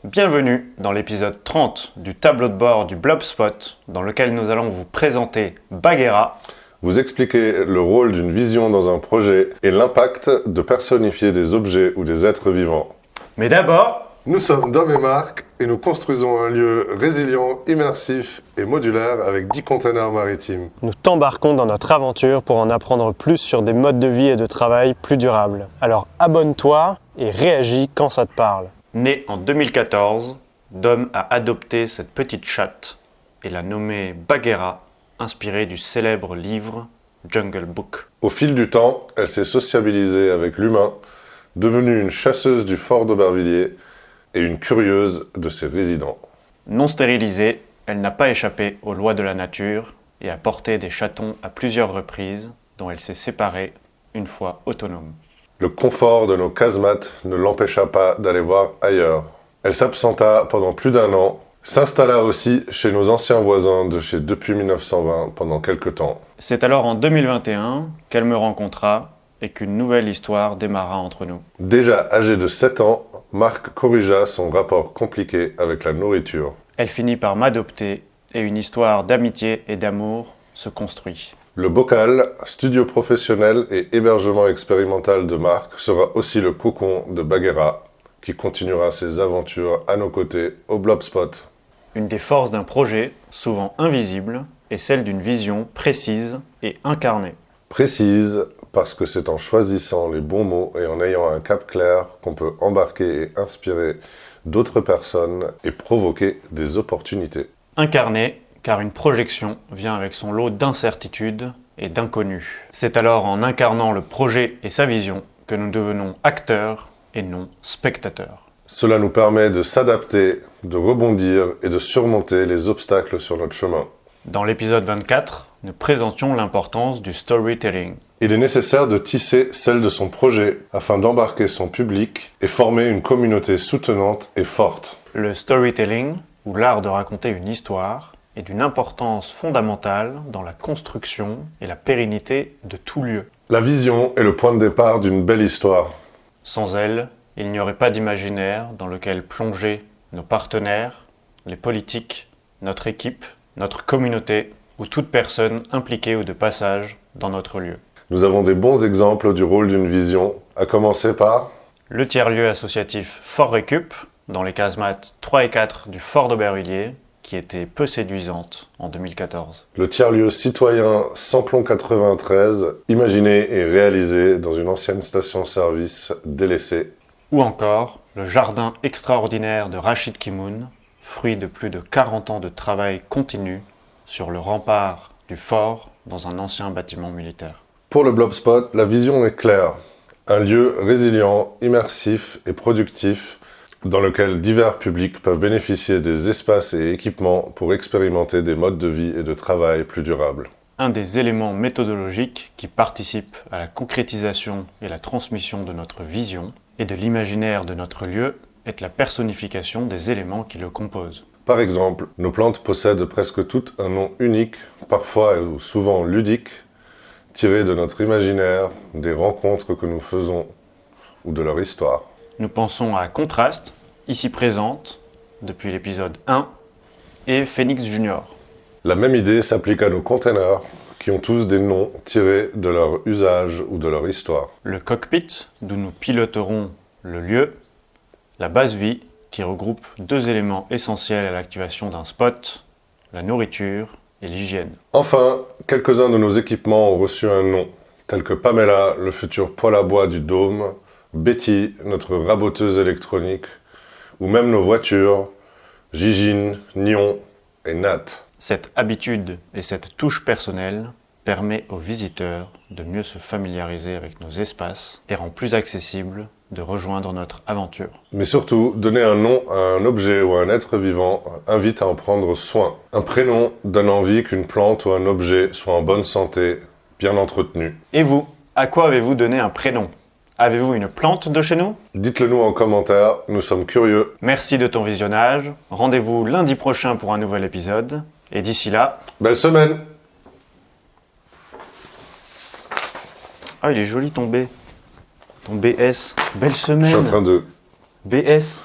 Bienvenue dans l'épisode 30 du tableau de bord du Blobspot, dans lequel nous allons vous présenter Bagheera, vous expliquer le rôle d'une vision dans un projet et l'impact de personnifier des objets ou des êtres vivants. Mais d'abord, Nous sommes Dom et Marc et nous construisons un lieu résilient, immersif et modulaire avec 10 containers maritimes. Nous t'embarquons dans notre aventure pour en apprendre plus sur des modes de vie et de travail plus durables. Alors abonne-toi et réagis quand ça te parle. né en 2014, Dom a adopté cette petite chatte et l'a nommée Bagheera, inspirée du célèbre livre Jungle Book. Au fil du temps, elle s'est sociabilisée avec l'humain, devenue une chasseuse du fort d'Aubervilliers et une curieuse de ses résidents. Non stérilisée, elle n'a pas échappé aux lois de la nature et a porté des chatons à plusieurs reprises, dont elle s'est séparée une fois autonome. Le confort de nos casemates ne l'empêcha pas d'aller voir ailleurs. Elle s'absenta pendant plus d'1 an, s'installa aussi chez nos anciens voisins de chez Depuis 1920 pendant quelques temps. C'est alors en 2021 qu'elle me rencontra et qu'une nouvelle histoire démarra entre nous. Déjà âgé de 7 ans, Marc corrigea son rapport compliqué avec la nourriture. Elle finit par m'adopter et une histoire d'amitié et d'amour se construit. Le bocal, studio professionnel et hébergement expérimental de Marc, sera aussi le cocon de Bagheera, qui continuera ses aventures à nos côtés au Blobspot. Une des forces d'un projet, souvent invisible, est celle d'une vision précise et incarnée. Précise, parce que c'est en choisissant les bons mots et en ayant un cap clair qu'on peut embarquer et inspirer d'autres personnes et provoquer des opportunités. Incarnée, car une projection vient avec son lot d'incertitudes et d'inconnus. C'est alors en incarnant le projet et sa vision que nous devenons acteurs et non spectateurs. Cela nous permet de s'adapter, de rebondir et de surmonter les obstacles sur notre chemin. Dans l'épisode 24, nous présentions l'importance du storytelling. Il est nécessaire de tisser celle de son projet afin d'embarquer son public et former une communauté soutenante et forte. Le storytelling, ou l'art de raconter une histoire, est d'une importance fondamentale dans la construction et la pérennité de tout lieu. La vision est le point de départ d'une belle histoire. Sans elle, il n'y aurait pas d'imaginaire dans lequel plonger nos partenaires, les politiques, notre équipe, notre communauté ou toute personne impliquée ou de passage dans notre lieu. Nous avons des bons exemples du rôle d'une vision, à commencer par Le tiers-lieu associatif Fort Récup, dans les casemates 3 et 4 du Fort d'Aubervilliers, qui était peu séduisante en 2014. le tiers-lieu citoyen Samplon 93, imaginé et réalisé dans une ancienne station-service délaissée. Ou encore le jardin extraordinaire de Rachid Kimoun, fruit de plus de 40 ans de travail continu sur le rempart du fort dans un ancien bâtiment militaire. Pour le Blobspot, la vision est claire. Un lieu résilient, immersif et productif dans lequel divers publics peuvent bénéficier des espaces et équipements pour expérimenter des modes de vie et de travail plus durables. Un des éléments méthodologiques qui participent à la concrétisation et la transmission de notre vision et de l'imaginaire de notre lieu est la personnification des éléments qui le composent. Par exemple, nos plantes possèdent presque toutes un nom unique, parfois ou souvent ludique, tiré de notre imaginaire, des rencontres que nous faisons ou de leur histoire. Nous pensons à Contraste, ici présente, depuis l'épisode 1, et Phoenix Junior. La même idée s'applique à nos containers, qui ont tous des noms tirés de leur usage ou de leur histoire. Le cockpit, d'où nous piloterons le lieu. La base vie, qui regroupe 2 éléments essentiels à l'activation d'un spot, la nourriture et l'hygiène. Enfin, quelques-uns de nos équipements ont reçu un nom, tels que Pamela, le futur poêle à bois du Dôme, Betty, notre raboteuse électronique, ou même nos voitures, Gigine, Nion et Nat. Cette habitude et cette touche personnelle permet aux visiteurs de mieux se familiariser avec nos espaces et rend plus accessible de rejoindre notre aventure. Mais surtout, donner un nom à un objet ou à un être vivant invite à en prendre soin. Un prénom donne envie qu'une plante ou un objet soit en bonne santé, bien entretenu. Et vous, à quoi avez-vous donné un prénom ? Avez-vous une plante de chez nous ? Dites-le nous en commentaire, nous sommes curieux. Merci de ton visionnage. Rendez-vous lundi prochain pour un nouvel épisode. Et d'ici là... Belle semaine! Ah, il est joli ton B. Ton BS. Belle semaine. Je suis en train de... BS.